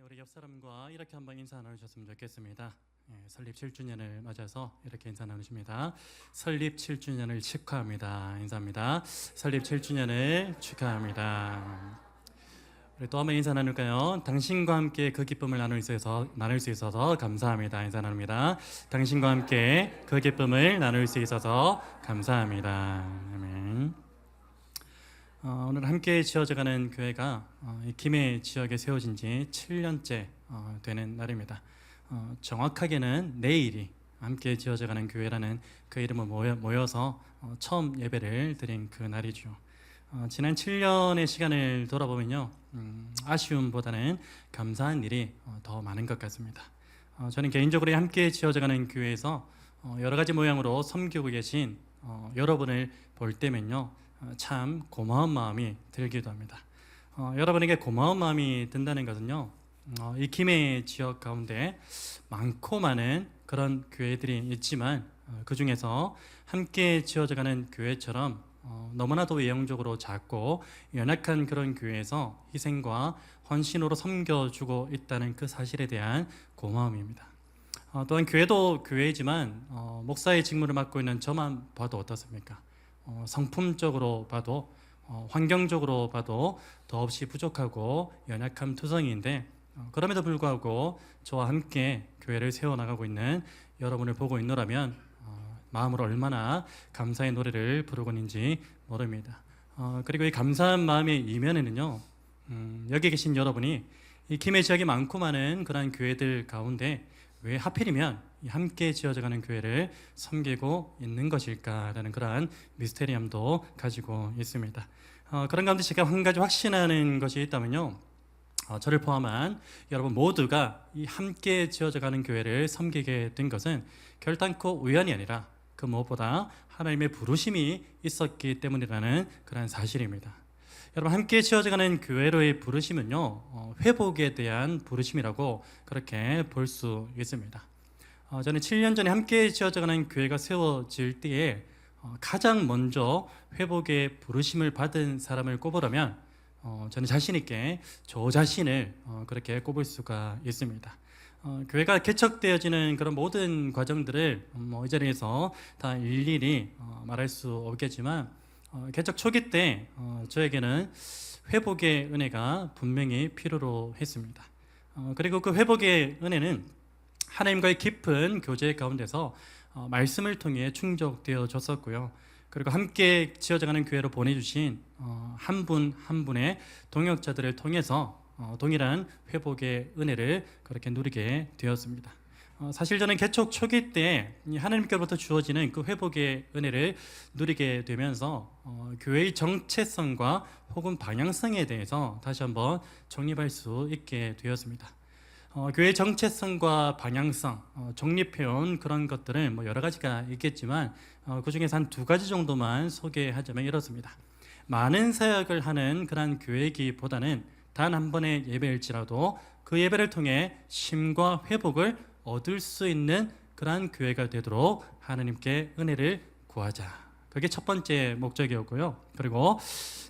우리 옆 사람과 이렇게 한번 인사 나누셨으면 좋겠습니다. 설립 7주년을 맞아서 이렇게 인사 나누십니다. 설립 7주년을 축하합니다. 인사합니다. 설립 7주년을 축하합니다. 우리 또 한번 인사 나눌까요? 당신과 함께 그 기쁨을 나눌 수 있어서 감사합니다. 인사 나눕니다. 당신과 함께 그 기쁨을 나눌 수 있어서 감사합니다. 아멘. 오늘 함께 지어져가는 교회가 이 김해 지역에 세워진 지 7년째 되는 날입니다. 정확하게는 내일이 함께 지어져가는 교회라는 그 이름을 모여서 처음 예배를 드린 그 날이죠. 지난 7년의 시간을 돌아보면요, 아쉬움보다는 감사한 일이 더 많은 것 같습니다. 저는 개인적으로 함께 지어져가는 교회에서 여러 가지 모양으로 섬기고 계신 여러분을 볼 때면요, 참 고마운 마음이 들기도 합니다. 여러분에게 고마운 마음이 든다는 것은요, 이 김해 지역 가운데 많고 많은 그런 교회들이 있지만 그 중에서 함께 지어져가는 교회처럼 너무나도 외형적으로 작고 연약한 그런 교회에서 희생과 헌신으로 섬겨주고 있다는 그 사실에 대한 고마움입니다. 또한 교회도 교회이지만 목사의 직무를 맡고 있는 저만 봐도 어떻습니까? 성품적으로 봐도 환경적으로 봐도 더없이 부족하고 연약한 투성이인데 그럼에도 불구하고 저와 함께 교회를 세워나가고 있는 여러분을 보고 있노라면 마음으로 얼마나 감사의 노래를 부르고 있는지 모릅니다. 그리고 이 감사한 마음의 이면에는요, 여기 계신 여러분이 이 김해 지역이 많고 많은 그러한 교회들 가운데 왜 하필이면 함께 지어져가는 교회를 섬기고 있는 것일까라는 그러한 미스테리엄도 가지고 있습니다. 그런 가운데 제가 한 가지 확신하는 것이 있다면요, 저를 포함한 여러분 모두가 이 함께 지어져가는 교회를 섬기게 된 것은 결단코 우연이 아니라 그 무엇보다 하나님의 부르심이 있었기 때문이라는 그런 사실입니다. 여러분, 함께 지어져가는 교회로의 부르심은요, 회복에 대한 부르심이라고 그렇게 볼 수 있습니다. 저는 7년 전에 함께 지어져가는 교회가 세워질 때에 가장 먼저 회복의 부르심을 받은 사람을 꼽으라면 저는 자신 있게 저 자신을 그렇게 꼽을 수가 있습니다. 교회가 개척되어지는 그런 모든 과정들을 이 자리에서 다 일일이 말할 수 없겠지만 개척 초기 때 저에게는 회복의 은혜가 분명히 필요로 했습니다. 그리고 그 회복의 은혜는 하나님과의 깊은 교제 가운데서 말씀을 통해 충족되어 졌었고요. 그리고 함께 지어져가는 교회로 보내주신 한 분 한 분의 동역자들을 통해서 동일한 회복의 은혜를 그렇게 누리게 되었습니다. 사실 저는 개척 초기 때 하나님께로부터 주어지는 그 회복의 은혜를 누리게 되면서 교회의 정체성과 혹은 방향성에 대해서 다시 한번 정립할 수 있게 되었습니다. 교회의 정체성과 방향성, 정립해온 그런 것들은 여러 가지가 있겠지만 그 중에서 한 두 가지 정도만 소개하자면 이렇습니다. 많은 사역을 하는 그런 교회이기보다는 단 한 번의 예배일지라도 그 예배를 통해 쉼과 회복을 얻을 수 있는 그러한 교회가 되도록 하나님께 은혜를 구하자. 그게 첫 번째 목적이었고요. 그리고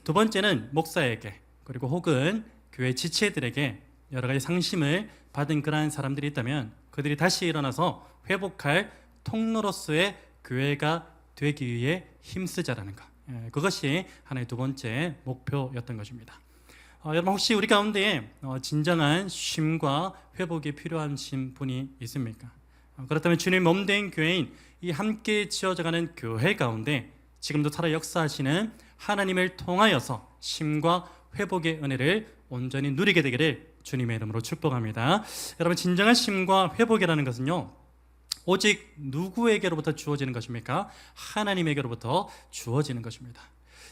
두 번째는 목사에게, 그리고 혹은 교회 지체들에게 여러 가지 상심을 받은 그러한 사람들이 있다면 그들이 다시 일어나서 회복할 통로로서의 교회가 되기 위해 힘쓰자라는 것. 그것이 하나의 두 번째 목표였던 것입니다. 여러분, 혹시 우리 가운데 진정한 쉼과 회복이 필요한 분이 있습니까? 그렇다면 주님 몸된 교회인 이 함께 지어져가는 교회 가운데 지금도 살아 역사하시는 하나님을 통하여서 쉼과 회복의 은혜를 온전히 누리게 되기를 주님의 이름으로 축복합니다. 여러분, 진정한 쉼과 회복이라는 것은요, 오직 누구에게로부터 주어지는 것입니까? 하나님에게로부터 주어지는 것입니다.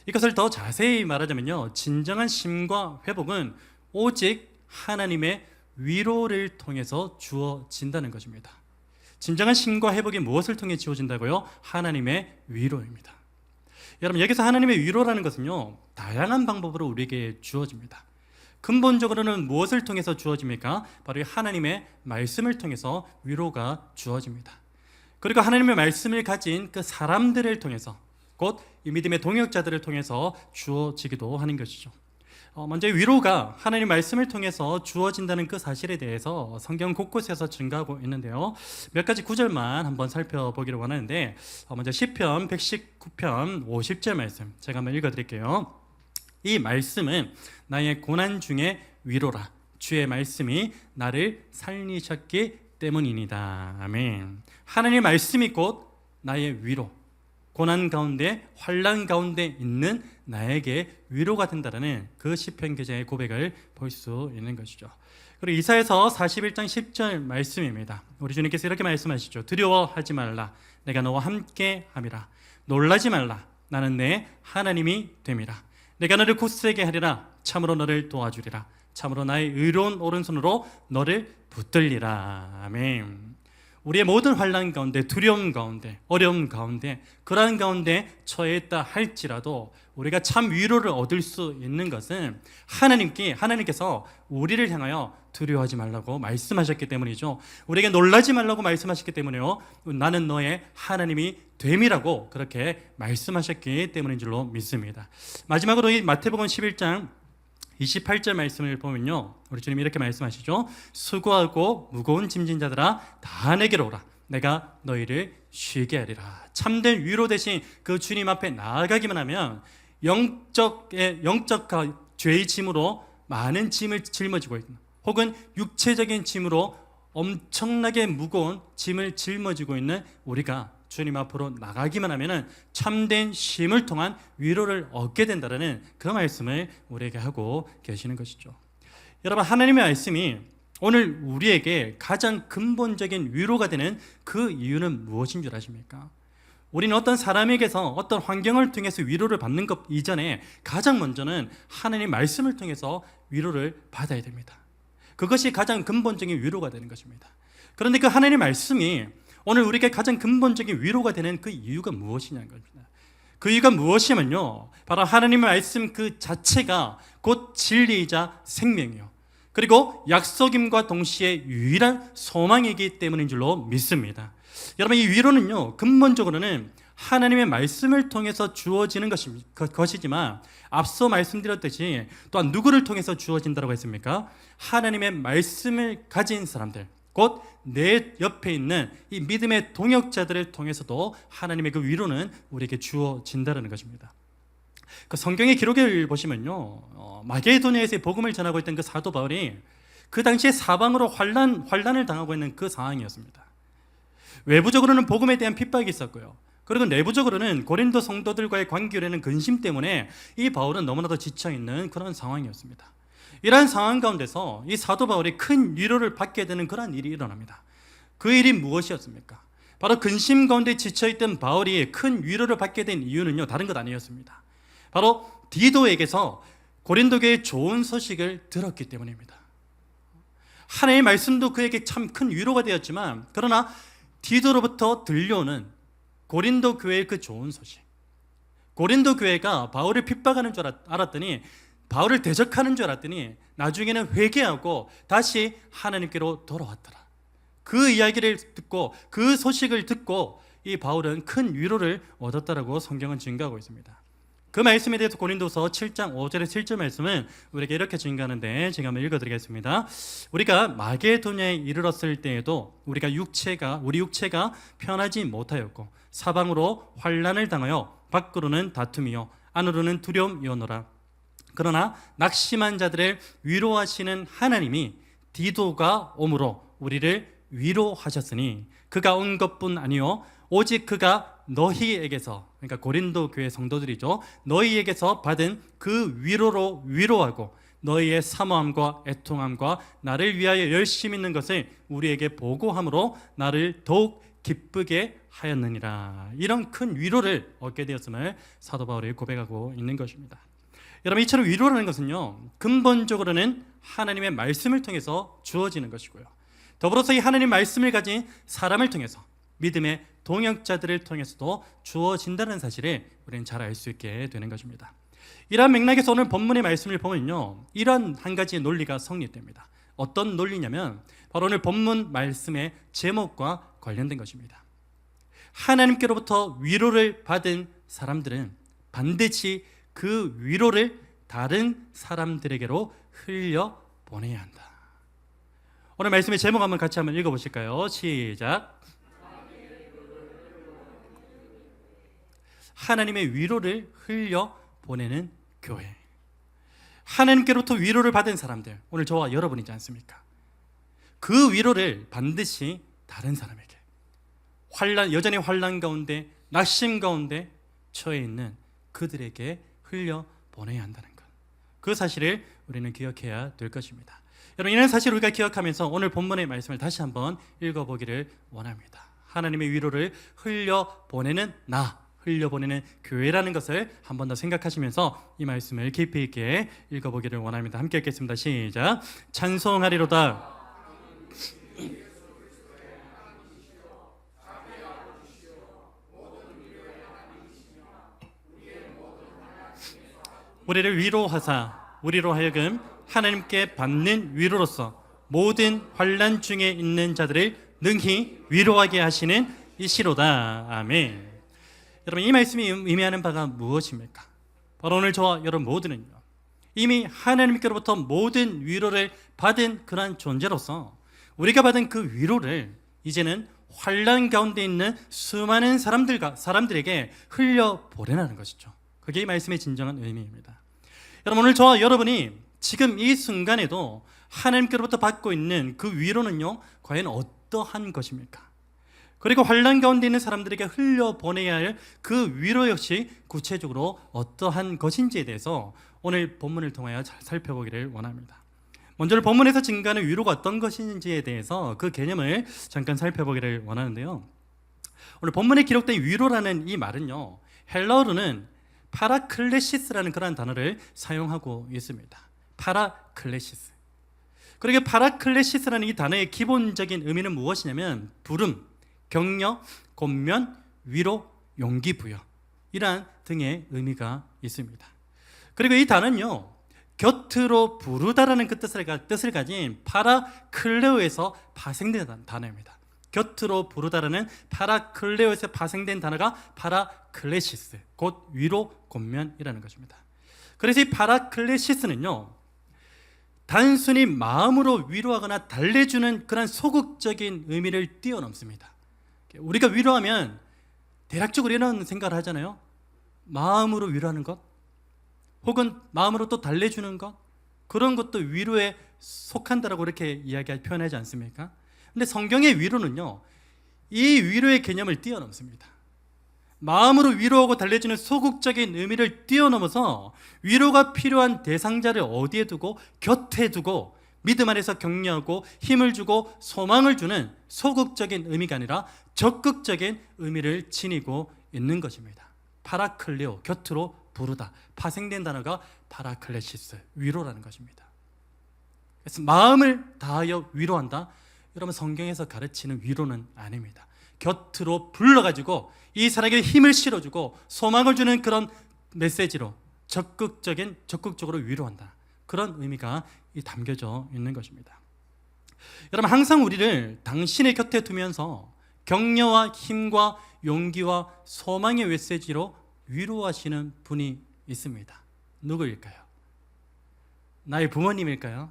이것을 더 자세히 말하자면요, 진정한 쉼과 회복은 오직 하나님의 위로를 통해서 주어진다는 것입니다. 진정한 쉼과 회복이 무엇을 통해 주어진다고요? 하나님의 위로입니다. 여러분, 여기서 하나님의 위로라는 것은요, 다양한 방법으로 우리에게 주어집니다. 근본적으로는 무엇을 통해서 주어집니까? 바로 하나님의 말씀을 통해서 위로가 주어집니다. 그리고 하나님의 말씀을 가진 그 사람들을 통해서, 곧 이 믿음의 동역자들을 통해서 주어지기도 하는 것이죠. 먼저 위로가 하나님 말씀을 통해서 주어진다는 그 사실에 대해서 성경 곳곳에서 증가하고 있는데요. 몇 가지 구절만 한번 살펴보기를 원하는데, 먼저 시편 119편 50절 말씀 제가 한번 읽어드릴게요. 이 말씀은 나의 고난 중에 위로라. 주의 말씀이 나를 살리셨기 때문이니다. 아멘. 하나님의 말씀이 곧 나의 위로, 고난 가운데 환난 가운데 있는 나에게 위로가 된다는 그 시편 기자의 고백을 볼 수 있는 것이죠. 그리고 이사야서 41장 10절 말씀입니다. 우리 주님께서 이렇게 말씀하시죠. 두려워하지 말라. 내가 너와 함께 함이라. 놀라지 말라. 나는 내 하나님이 됨이라. 내가 너를 굳세게 하리라. 참으로 너를 도와주리라. 참으로 나의 의로운 오른손으로 너를 붙들리라. 아멘. 우리의 모든 환난 가운데, 두려움 가운데, 어려움 가운데, 그러한 가운데 처해 있다 할지라도 우리가 참 위로를 얻을 수 있는 것은 하나님께서 우리를 향하여 두려워하지 말라고 말씀하셨기 때문이죠. 우리에게 놀라지 말라고 말씀하셨기 때문에요. 나는 너의 하나님이 됨이라고 그렇게 말씀하셨기 때문인 줄로 믿습니다. 마지막으로 이 마태복음 11장 28절 말씀을 보면요, 우리 주님이 이렇게 말씀하시죠. 수고하고 무거운 짐진 자들아 다 내게로 오라. 내가 너희를 쉬게 하리라. 참된 위로 대신 그 주님 앞에 나아가기만 하면 영적 죄의 짐으로 많은 짐을 짊어지고 있는, 혹은 육체적인 짐으로 엄청나게 무거운 짐을 짊어지고 있는 우리가 주님 앞으로 나가기만 하면 참된 쉼을 통한 위로를 얻게 된다는 그 말씀을 우리에게 하고 계시는 것이죠. 여러분, 하나님의 말씀이 오늘 우리에게 가장 근본적인 위로가 되는 그 이유는 무엇인 줄 아십니까? 우리는 어떤 사람에게서 어떤 환경을 통해서 위로를 받는 것 이전에 가장 먼저는 하나님의 말씀을 통해서 위로를 받아야 됩니다. 그것이 가장 근본적인 위로가 되는 것입니다. 그런데 그 하나님의 말씀이 오늘 우리에게 가장 근본적인 위로가 되는 그 이유가 무엇이냐는 겁니다. 그 이유가 무엇이면요, 바로 하나님의 말씀 그 자체가 곧 진리이자 생명이요, 그리고 약속임과 동시에 유일한 소망이기 때문인 줄로 믿습니다. 여러분, 이 위로는요, 근본적으로는 하나님의 말씀을 통해서 주어지는 것이지만, 앞서 말씀드렸듯이 또한 누구를 통해서 주어진다고 했습니까? 하나님의 말씀을 가진 사람들, 곧 내 옆에 있는 이 믿음의 동역자들을 통해서도 하나님의 그 위로는 우리에게 주어진다는 것입니다. 그 성경의 기록을 보시면요, 마게도냐에서 복음을 전하고 있던 그 사도 바울이 그 당시에 사방으로 환난을 당하고 있는 그 상황이었습니다. 외부적으로는 복음에 대한 핍박이 있었고요, 그리고 내부적으로는 고린도 성도들과의 관계라는 근심 때문에 이 바울은 너무나도 지쳐있는 그런 상황이었습니다. 이러한 상황 가운데서 이 사도 바울이 큰 위로를 받게 되는 그런 일이 일어납니다. 그 일이 무엇이었습니까? 바로 근심 가운데 지쳐있던 바울이 큰 위로를 받게 된 이유는요, 다른 것 아니었습니다. 바로 디도에게서 고린도 교회의 좋은 소식을 들었기 때문입니다. 하나님의 말씀도 그에게 참 큰 위로가 되었지만, 그러나 디도로부터 들려오는 고린도 교회의 그 좋은 소식, 고린도 교회가 바울을 핍박하는 줄 알았더니, 바울을 대적하는 줄 알았더니 나중에는 회개하고 다시 하나님께로 돌아왔더라. 그 이야기를 듣고, 그 소식을 듣고 이 바울은 큰 위로를 얻었다라고 성경은 증거하고 있습니다. 그 말씀에 대해서 고린도서 7장 5절에 7절 말씀은 우리에게 이렇게 증거하는데, 제가 한번 읽어드리겠습니다. 우리가 마게도냐에 이르렀을 때에도 우리 육체가 편하지 못하였고 사방으로 환난을 당하여 밖으로는 다툼이요 안으로는 두려움이오노라. 그러나 낙심한 자들을 위로하시는 하나님이 디도가 오므로 우리를 위로하셨으니 그가 온 것뿐 아니요 오직 그가 너희에게서, 그러니까 고린도 교회 성도들이죠, 너희에게서 받은 그 위로로 위로하고 너희의 사모함과 애통함과 나를 위하여 열심히 있는 것을 우리에게 보고함으로 나를 더욱 기쁘게 하였느니라. 이런 큰 위로를 얻게 되었음을 사도 바울이 고백하고 있는 것입니다. 여러분, 이처럼 위로라는 것은요, 근본적으로는 하나님의 말씀을 통해서 주어지는 것이고요, 더불어서 이 하나님의 말씀을 가진 사람을 통해서, 믿음의 동역자들을 통해서도 주어진다는 사실을 우리는 잘 알 수 있게 되는 것입니다. 이러한 맥락에서 오늘 본문의 말씀을 보면요, 이런 한 가지 논리가 성립됩니다. 어떤 논리냐면 바로 오늘 본문 말씀의 제목과 관련된 것입니다. 하나님께로부터 위로를 받은 사람들은 반드시 그 위로를 다른 사람들에게로 흘려 보내야 한다. 오늘 말씀의 제목 한번 같이 한번 읽어보실까요? 시작. 하나님의 위로를 흘려 보내는 교회. 하나님께로부터 위로를 받은 사람들, 오늘 저와 여러분이지 않습니까? 그 위로를 반드시 다른 사람에게, 여전히 환난 가운데, 낙심 가운데 처해 있는 그들에게 흘려 보내야 한다는 것, 그 사실을 우리는 기억해야 될 것입니다. 여러분, 이런 사실을 우리가 기억하면서 오늘 본문의 말씀을 다시 한번 읽어보기를 원합니다. 하나님의 위로를 흘려 보내는 흘려보내는 교회라는 것을 한 번 더 생각하시면서 이 말씀을 깊이 있게 읽어보기를 원합니다. 함께 읽겠습니다. 시작. 찬송하리로다. 우리를 위로하사 우리로 하여금 하나님께 받는 위로로서 모든 환난 중에 있는 자들을 능히 위로하게 하시는 이시로다. 아멘. 여러분, 이 말씀이 의미하는 바가 무엇입니까? 바로 오늘 저와 여러분 모두는요, 이미 하나님께로부터 모든 위로를 받은 그러한 존재로서 우리가 받은 그 위로를 이제는 환난 가운데 있는 수많은 사람들에게 흘려보내라는 것이죠. 그게 이 말씀의 진정한 의미입니다. 여러분, 오늘 저와 여러분이 지금 이 순간에도 하나님께로부터 받고 있는 그 위로는요, 과연 어떠한 것입니까? 그리고 환난 가운데 있는 사람들에게 흘려보내야 할 그 위로 역시 구체적으로 어떠한 것인지에 대해서 오늘 본문을 통하여 잘 살펴보기를 원합니다. 먼저 본문에서 증가하는 위로가 어떤 것인지에 대해서 그 개념을 잠깐 살펴보기를 원하는데요, 오늘 본문에 기록된 위로라는 이 말은요, 헬라어로는 파라클레시스라는 그런 단어를 사용하고 있습니다. 파라클레시스. 그리고 파라클레시스라는 이 단어의 기본적인 의미는 무엇이냐면 부름, 격려, 권면, 위로, 용기 부여, 이러한 등의 의미가 있습니다. 그리고 이 단어는요, 곁으로 부르다라는 그 뜻을 가진 파라클레오에서 파생된 단어입니다. 곁으로 부르다라는 파라클레오에서 파생된 단어가 파라클레시스, 곧 위로, 권면이라는 것입니다. 그래서 이 파라클레시스는요, 단순히 마음으로 위로하거나 달래주는 그런 소극적인 의미를 뛰어넘습니다. 우리가 위로하면 대략적으로 이런 생각을 하잖아요. 마음으로 위로하는 것, 혹은 마음으로 또 달래주는 것, 그런 것도 위로에 속한다라고 이렇게 표현하지 않습니까? 근데 성경의 위로는요, 이 위로의 개념을 뛰어넘습니다. 마음으로 위로하고 달래주는 소극적인 의미를 뛰어넘어서 위로가 필요한 대상자를 어디에 두고, 곁에 두고 믿음 안에서 격려하고 힘을 주고 소망을 주는 소극적인 의미가 아니라 적극적인 의미를 지니고 있는 것입니다. 파라클레오, 곁으로 부르다, 파생된 단어가 파라클레시스, 위로라는 것입니다. 그래서 마음을 다하여 위로한다, 여러분, 성경에서 가르치는 위로는 아닙니다. 곁으로 불러가지고 이 사람에게 힘을 실어주고 소망을 주는 그런 메시지로 적극적으로 위로한다, 그런 의미가 담겨져 있는 것입니다. 여러분, 항상 우리를 당신의 곁에 두면서 격려와 힘과 용기와 소망의 메시지로 위로하시는 분이 있습니다. 누구일까요? 나의 부모님일까요?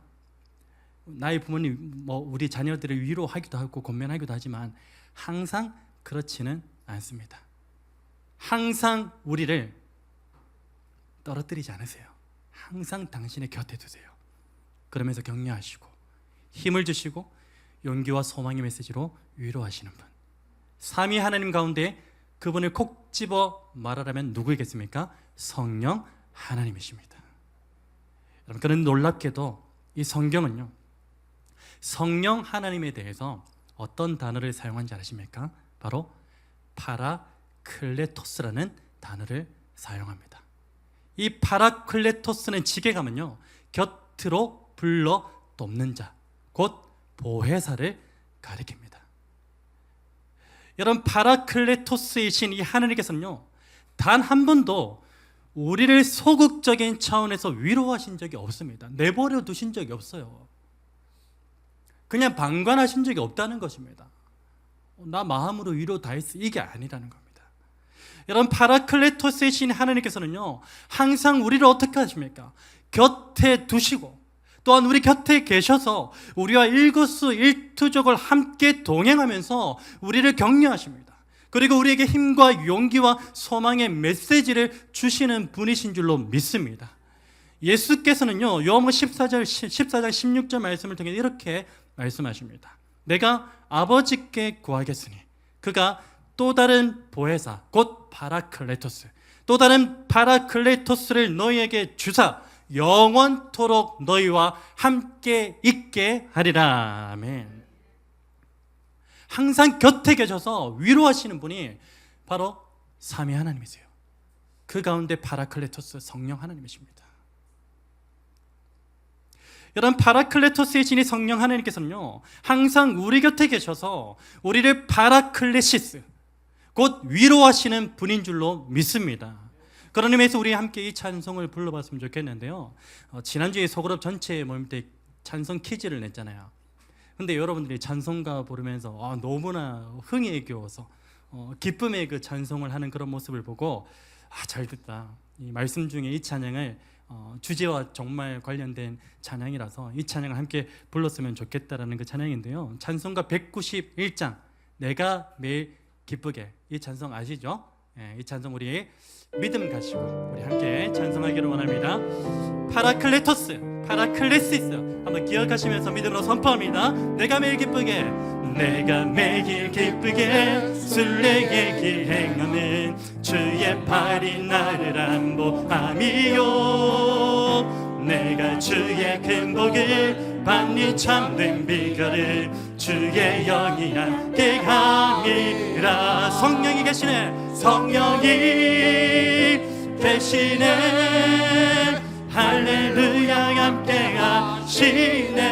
나의 부모님, 우리 자녀들을 위로하기도 하고 권면하기도 하지만 항상 그렇지는 않습니다. 항상 우리를 떨어뜨리지 않으세요. 항상 당신의 곁에 두세요. 그러면서 격려하시고 힘을 주시고 용기와 소망의 메시지로 위로하시는 분, 삼위 하나님 가운데 그분을 콕 집어 말하라면 누구이겠습니까? 성령 하나님이십니다. 여러분, 그런 놀랍게도 이 성경은요, 성령 하나님에 대해서 어떤 단어를 사용한지 아십니까? 바로 파라클레토스라는 단어를 사용합니다. 이 파라클레토스는 직에 가면요, 곁으로 불러 돕는 자, 곧 보혜사를 가리킵니다. 여러분, 파라클레토스이신 이 하나님께서는요, 단 한 번도 우리를 소극적인 차원에서 위로하신 적이 없습니다. 내버려 두신 적이 없어요. 그냥 방관하신 적이 없다는 것입니다. 나 마음으로 위로 다 했어, 이게 아니라는 겁니다. 여러분, 파라클레토스의 신 하나님께서는요, 항상 우리를 어떻게 하십니까? 곁에 두시고 또한 우리 곁에 계셔서 우리와 일거수일투족을 함께 동행하면서 우리를 격려하십니다. 그리고 우리에게 힘과 용기와 소망의 메시지를 주시는 분이신 줄로 믿습니다. 예수께서는요, 요한복음 14장 16절 말씀을 통해 이렇게 말씀하십니다. 내가 아버지께 구하겠으니 그가 또 다른 보혜사 곧 파라클레토스, 또 다른 파라클레토스를 너희에게 주사 영원토록 너희와 함께 있게 하리라. 아멘. 항상 곁에 계셔서 위로하시는 분이 바로 삼위 하나님이세요. 그 가운데 파라클레토스 성령 하나님이십니다. 여러분, 파라클레토스의 신이 성령 하나님께서는요, 항상 우리 곁에 계셔서 우리를 파라클레시스 곧 위로하시는 분인 줄로 믿습니다. 그런 의미에서 우리 함께 이 찬송을 불러봤으면 좋겠는데요, 지난주에 소그룹 전체에 모임 때 찬송 퀴즈를 냈잖아요. 근데 여러분들이 찬송가 부르면서 너무나 흥에 겨워서 기쁨의 그 찬송을 하는 그런 모습을 보고 잘 됐다, 이 말씀 중에 이 찬양을 주제와 정말 관련된 찬양이라서 이 찬양을 함께 불렀으면 좋겠다라는 그 찬양인데요, 찬송가 191장 내가 매일 기쁘게, 이 찬송 아시죠? 이 찬송 우리 믿음 가지고 우리 함께 찬송하기를 원합니다. 파라클레토스, 파라클레시스 한번 기억하시면서 믿음으로 선포합니다. 내가 매일 기쁘게, 내가 매일 기쁘게 순례의 길 행하는 주의 팔이 나를 안보함이요. 내가 주의 큰 복을 받니 참된 비결을 주의 영이 함께 함이라. 성령이 계시네, 성령이 계시네, 할렐루야 함께 하시네.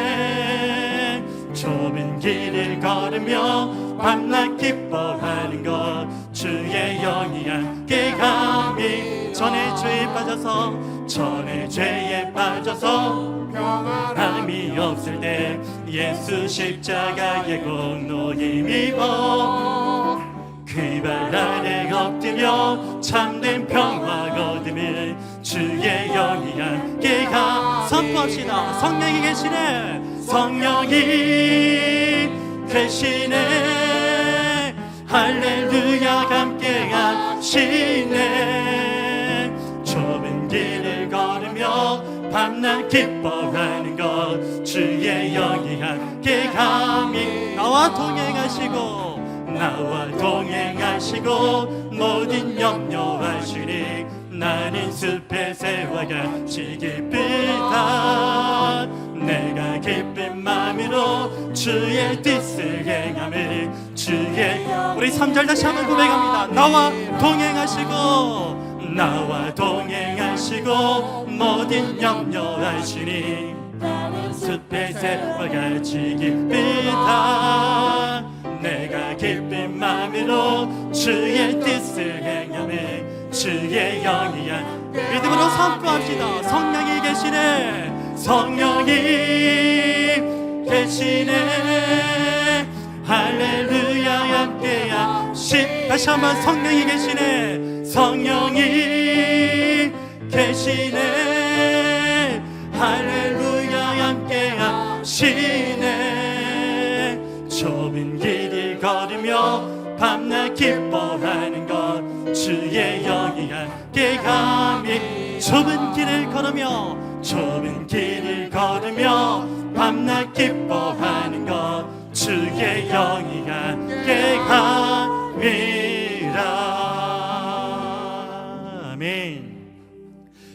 좁은 길을 걸으며 밤낮 기뻐하는 것 주의 영이 함께 함이. 전의 죄에 빠져서, 전의 죄에 빠져서 평안함이 없을 때 예수 십자가의 공로 힘입어 그 발 아래 엎드려 참된 평화 거두며 주의 영이 함께 가. 선포합시다. 성령이 계시네, 성령이 계시네, 할렐루야 함께 하시네. 좁은 길을 걸으며 밤낮 기뻐하는 것 주의 영이 함께 감히. 나와 동행하시고, 나와 동행하시고 모든 염려하시니 나는 숲의 새와 같이 기쁘다. 내가 기쁜 마음으로 주의 뜻을 행함을 주의. 우리 3절 다시 한번 고백합니다. 나와 동행하시고, 나와 동행하시고 모든 염려하시니 나는 숲의 새와 같이 기쁘다. 내가 기쁜 마음으로 주의 뜻을 행하며 주의 영이야. 믿음으로 선포합시다. 성령이 계시네, 성령이 계시네, 할렐루야 함께 하시. 다시 한번 성령이 계시네, 성령이 계시네, 할렐루야 함께 하시네. 좁은 길을 걸으며 밤낮 기뻐하는 것 주의 영이 함께 감히. 좁은 길을 걸으며, 좁은 길을 걸으며 밤낮 기뻐하는 것 주의 영이 함께 감이라. 아멘.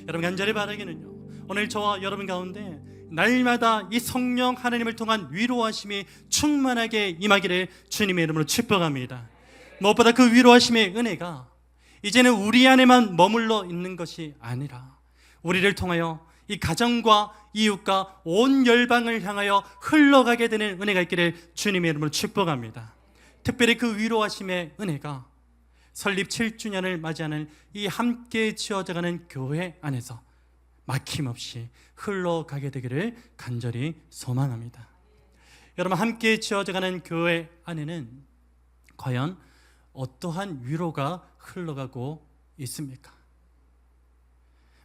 여러분, 간절히 바라기는요, 오늘 저와 여러분 가운데 날마다 이 성령 하나님을 통한 위로하심이 충만하게 임하기를 주님의 이름으로 축복합니다. 무엇보다 그 위로하심의 은혜가 이제는 우리 안에만 머물러 있는 것이 아니라 우리를 통하여 이 가정과 이웃과 온 열방을 향하여 흘러가게 되는 은혜가 있기를 주님의 이름으로 축복합니다. 특별히 그 위로하심의 은혜가 설립 7주년을 맞이하는 이 함께 지어져가는 교회 안에서 막힘없이 흘러가게 되기를 간절히 소망합니다. 여러분, 함께 지어져가는 교회 안에는 과연 어떠한 위로가 흘러가고 있습니까?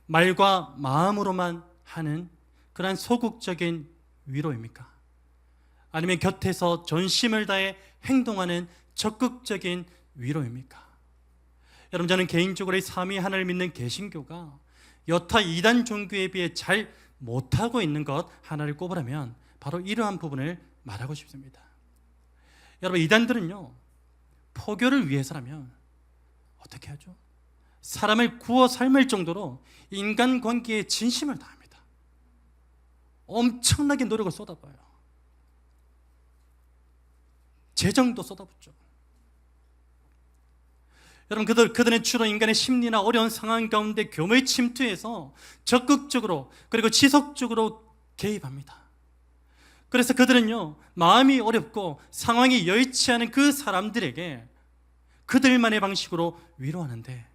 말과 마음으로만 하는 그러한 소극적인 위로입니까? 아니면 곁에서 전심을 다해 행동하는 적극적인 위로입니까? 여러분, 저는 개인적으로 이 삼위 하나를 믿는 개신교가 여타 이단 종교에 비해 잘 못하고 있는 것 하나를 꼽으라면 바로 이러한 부분을 말하고 싶습니다. 여러분, 이단들은요, 포교를 위해서라면 어떻게 하죠? 사람을 구워 삶을 정도로 인간관계에 진심을 다합니다. 엄청나게 노력을 쏟아봐요. 재정도 쏟아붓죠. 여러분, 그들은 주로 인간의 심리나 어려운 상황 가운데 교묘히 침투해서 적극적으로 그리고 지속적으로 개입합니다. 그래서 그들은요, 마음이 어렵고 상황이 여의치 않은 그 사람들에게 그들만의 방식으로 위로하는데,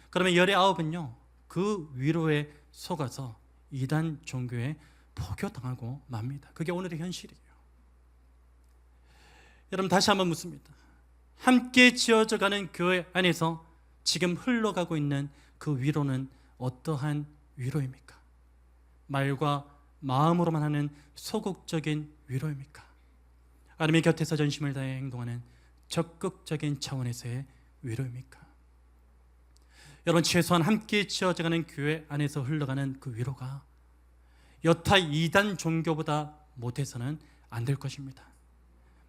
그러면 19은요 그 위로에 속아서 이단 종교에 포교당하고 맙니다. 그게 오늘의 현실이에요. 여러분, 다시 한번 묻습니다. 함께 지어져가는 교회 안에서 지금 흘러가고 있는 그 위로는 어떠한 위로입니까? 말과 마음으로만 하는 소극적인 위로입니까? 아니면 곁에서 전심을 다해 행동하는 적극적인 차원에서의 위로입니까? 여러분, 최소한 함께 지어져가는 교회 안에서 흘러가는 그 위로가 여타 이단 종교보다 못해서는 안 될 것입니다.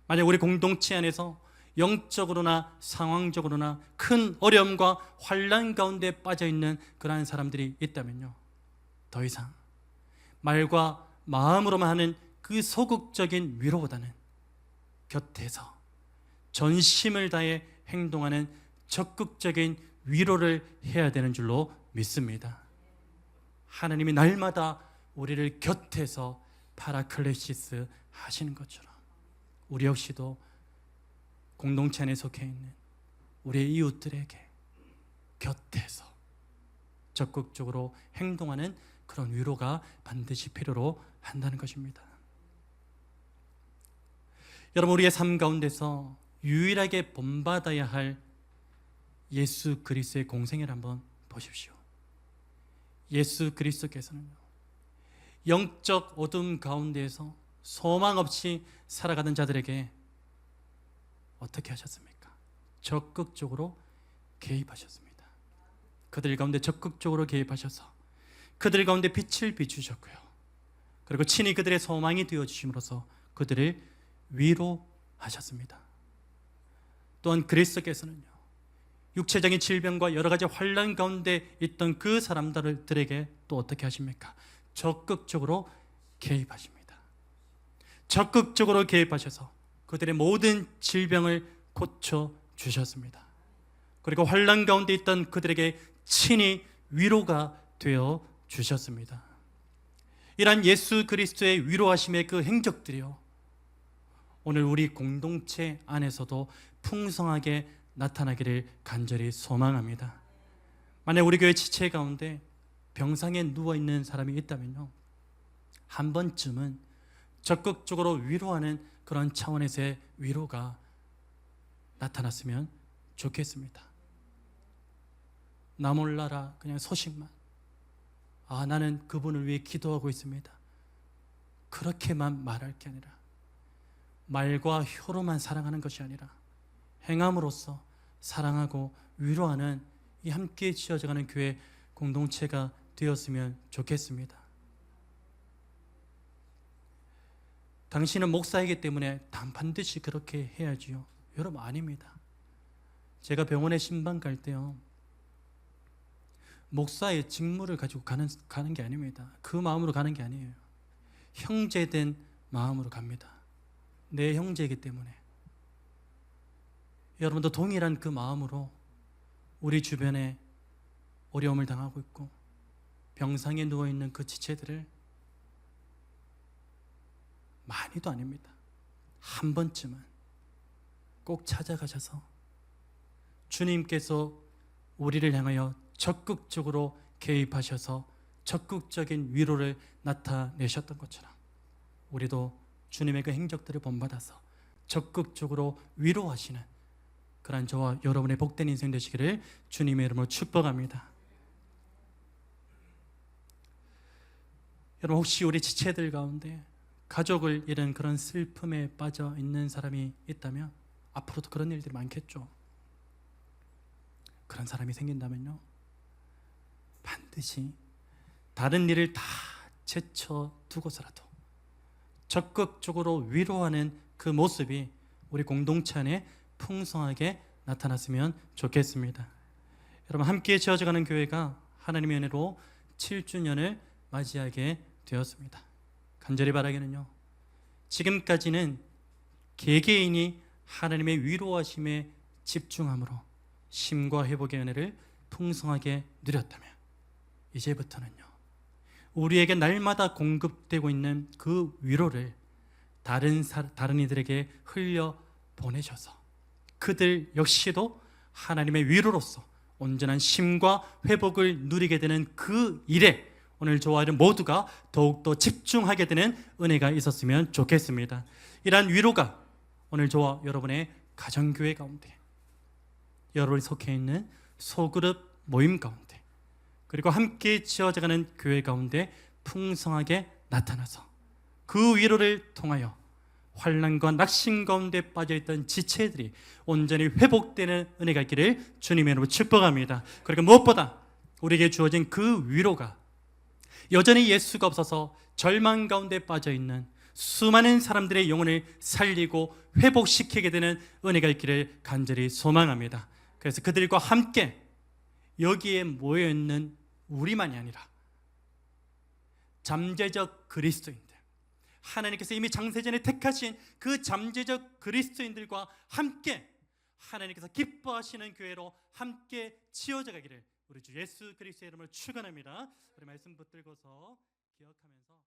만약 우리 공동체 안에서 영적으로나 상황적으로나 큰 어려움과 환난 가운데 빠져있는 그러한 사람들이 있다면요, 더 이상 말과 마음으로만 하는 그 소극적인 위로보다는 곁에서 전심을 다해 행동하는 적극적인 위로를 해야 되는 줄로 믿습니다. 하나님이 날마다 우리를 곁에서 파라클레시스 하시는 것처럼 우리 역시도 공동체 안에 속해 있는 우리의 이웃들에게 곁에서 적극적으로 행동하는 그런 위로가 반드시 필요로 한다는 것입니다. 여러분, 우리의 삶 가운데서 유일하게 본받아야 할 예수 그리스도의 공생애를 한번 보십시오. 예수 그리스도께서는요, 영적 어둠 가운데에서 소망 없이 살아가는 자들에게 어떻게 하셨습니까? 적극적으로 개입하셨습니다. 그들 가운데 적극적으로 개입하셔서 그들 가운데 빛을 비추셨고요, 그리고 친히 그들의 소망이 되어주심으로써 그들을 위로하셨습니다. 또한 그리스도께서는요, 육체적인 질병과 여러 가지 환난 가운데 있던 그 사람들에게 또 어떻게 하십니까? 적극적으로 개입하십니다. 적극적으로 개입하셔서 그들의 모든 질병을 고쳐주셨습니다. 그리고 환난 가운데 있던 그들에게 친히 위로가 되어 주셨습니다. 이러한 예수 그리스도의 위로하심의 그 행적들이요, 오늘 우리 공동체 안에서도 풍성하게 나타나기를 간절히 소망합니다. 만약 우리 교회 지체 가운데 병상에 누워있는 사람이 있다면요, 한 번쯤은 적극적으로 위로하는 그런 차원에서의 위로가 나타났으면 좋겠습니다. 나 몰라라 그냥 소식만, 나는 그분을 위해 기도하고 있습니다, 그렇게만 말할 게 아니라, 말과 혀로만 사랑하는 것이 아니라 행함으로써 사랑하고 위로하는 이 함께 지어져가는 교회 공동체가 되었으면 좋겠습니다. 당신은 목사이기 때문에 반드시 그렇게 해야지요. 여러분, 아닙니다. 제가 병원에 신방 갈 때요, 목사의 직무를 가지고 가는 게 아닙니다. 그 마음으로 가는 게 아니에요. 형제된 마음으로 갑니다. 내 형제이기 때문에. 여러분도 동일한 그 마음으로 우리 주변에 어려움을 당하고 있고 병상에 누워있는 그 지체들을 많이도 아닙니다, 한 번쯤은 꼭 찾아가셔서 주님께서 우리를 향하여 적극적으로 개입하셔서 적극적인 위로를 나타내셨던 것처럼 우리도 주님의 그 행적들을 본받아서 적극적으로 위로하시는 그러한 저와 여러분의 복된 인생 되시기를 주님의 이름으로 축복합니다. 여러분, 혹시 우리 지체들 가운데 가족을 잃은 그런 슬픔에 빠져 있는 사람이 있다면 앞으로도 그런 일들이 많겠죠. 그런 사람이 생긴다면요, 반드시 다른 일을 다 제쳐두고서라도 적극적으로 위로하는 그 모습이 우리 공동체 안에 풍성하게 나타났으면 좋겠습니다. 여러분, 함께 지어져가는 교회가 하나님의 은혜로 7주년을 맞이하게 되었습니다. 간절히 바라기는요, 지금까지는 개개인이 하나님의 위로하심에 집중함으로 심과 회복의 은혜를 풍성하게 누렸다면, 이제부터는요, 우리에게 날마다 공급되고 있는 그 위로를 다른 이들에게 흘려 보내셔서 그들 역시도 하나님의 위로로서 온전한 심과 회복을 누리게 되는 그 일에 오늘 저와 여러분 모두가 더욱더 집중하게 되는 은혜가 있었으면 좋겠습니다. 이러한 위로가 오늘 저와 여러분의 가정교회 가운데, 여러분이 속해 있는 소그룹 모임 가운데, 그리고 함께 지어져가는 교회 가운데 풍성하게 나타나서 그 위로를 통하여 환난과 낙심 가운데 빠져있던 지체들이 온전히 회복되는 은혜가 있기를 주님의 이름으로 축복합니다. 그리고 무엇보다 우리에게 주어진 그 위로가 여전히 예수가 없어서 절망 가운데 빠져있는 수많은 사람들의 영혼을 살리고 회복시키게 되는 은혜가 있기를 간절히 소망합니다. 그래서 그들과 함께 여기에 모여있는 우리만이 아니라 잠재적 그리스도인들, 하나님께서 이미 장세전에 택하신 그 잠재적 그리스도인들과 함께 하나님께서 기뻐하시는 교회로 함께 지어져 가기를 우리 주 예수 그리스도의 이름으로 축원합니다. 우리 말씀 붙들고서 기억하면서